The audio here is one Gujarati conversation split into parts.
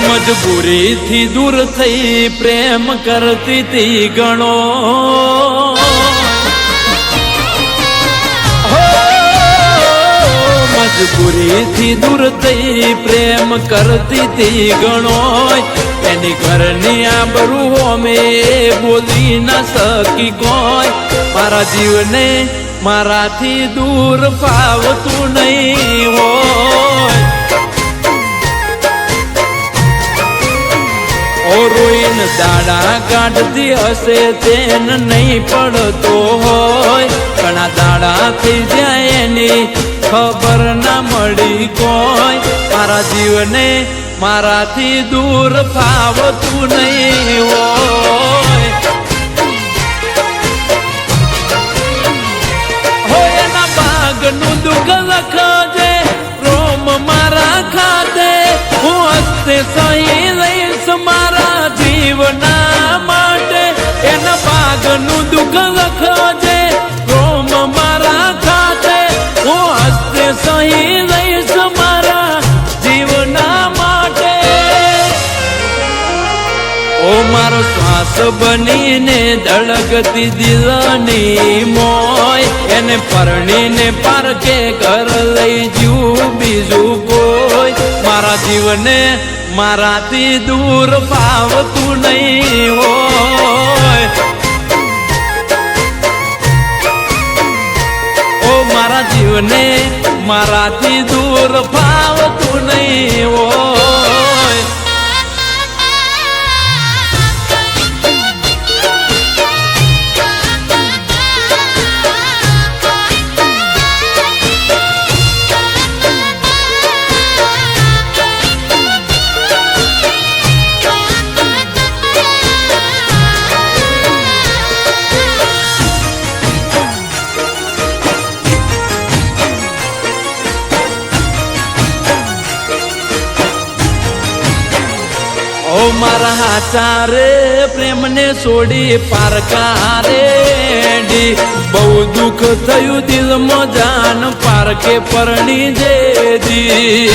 મજબૂરીથી દૂર થઈ પ્રેમ કરતી તી ગણો મજબૂરીથી દૂર થઈ પ્રેમ કરતી તી ગણો એની ઘરની આબરૂ હોમે બોલી ના શકી કોઈ મારા જીવને મારાથી દૂર ફાવતું નહીં હોય રોઈને દાડા કાઢતી હશે તેને નહીં પડતો હોય ઘણા દાડા થઈ જાય એની ખબર ના મળી કોઈ મારા જીવને મારાથી દૂર ફાવતું નહીં હોય એના ભાગનું દુઃખ લખજે રોમ મારા ખાતે હું હસ્તે સહી લઈશ મારા જીવના માટે એના ભાગનું દુઃખ લખજે રોમ મારા ખાતે હું હસ્તે સહી લઈશ મારા જીવના માટે ઓ મારો શ્વાસ બનીને ધડકતી દિલની મોય એને પરણીને પારકે ઘર લઈ જયું બીજું કોઈ મારા જીવને મારાથી દૂર ફાવતું નહીં હોય ઓ મારા જીવને મારાથી દૂર ફાવતું નહીં હોય મારા હાચારે પ્રેમને છોડી પારકારે બહુ દુઃખ થયું દિલમાં જાન પારકે પરણી જેદી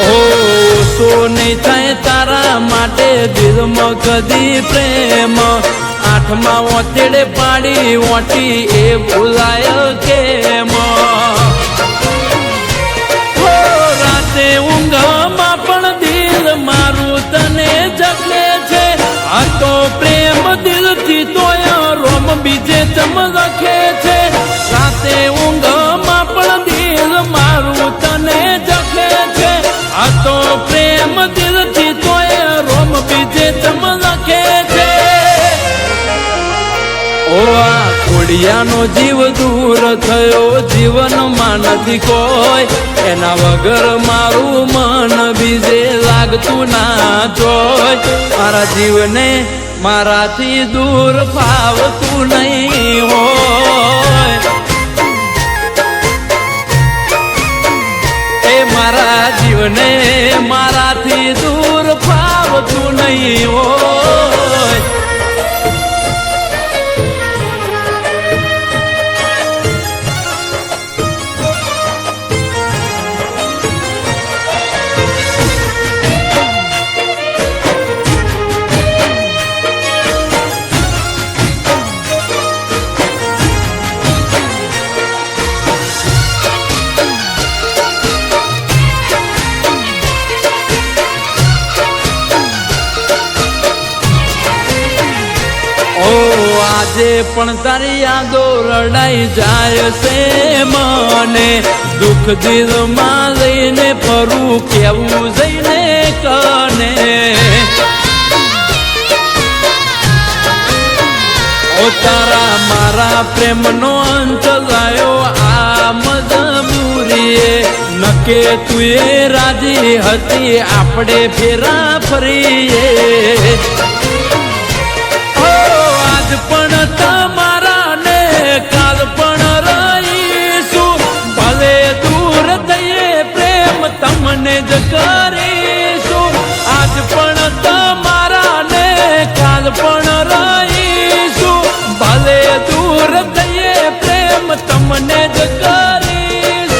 ઓ સો નહીં થાય તારા માટે દિલમાં કદી પ્રેમ આઠમાં ઓતેડે પાડી ઓટી એ ભૂલાય કેમ ઊંઘમાં પણ દિલ મારું તને જગલે છે આ તો પ્રેમ દિલથી તોય રોમ બીજે ચમ લખે છે રાતે ઊંઘમાં પણ દિલ મારું તને જગલે છે આ તો પ્રેમ દિલથી તોય રોમ બીજે ચમ લખે છે ઓ આ ખોડિયાનો જીવ દૂર થયો જીવનમાં નથી કોઈ એના વગર મારું મન બીજે લાગતું ના જોય મારા જીવને મારાથી દૂર ફાવતું નહીં હોય એ મારા જીવને મારાથી દૂર ફાવતું નહીં હોય આજે પણ તારી યાદો રડાઈ જાય છે મને દુઃખ દિલમાં લઈને ફરું કેવું જઈને કને ઓ તારા મારા પ્રેમનો અંત લાયો આ મજબૂરીએ નકે તું રાજી હતી આપણે ફેરા ફરીએ આજ પણ તમારા ને કાલ પણ રહીશું ભલે દૂર થઈએ પ્રેમ તમને જ કરીશું આજ પણ તમારા ને કાલ પણ રહીશું ભલે દૂર થઈએ પ્રેમ તમને જ કરીશું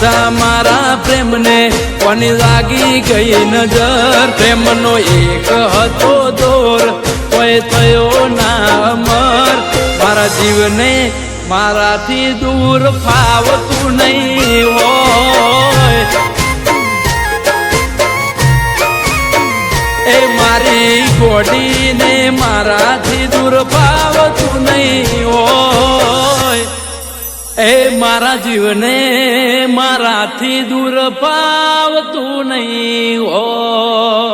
પાછા મારા પ્રેમને કોની લાગી ગઈ નજર પ્રેમનો એક હતો દોર કોઈ થયો ના અમર મારા જીવને મારાથી દૂર ફાવતું નહીં હોય એ મારી ગોડીને મારાથી દૂર ફાવતું નહીં હોય એ મારા જીવને મારાથી દૂર ફાવતું નહીં હોય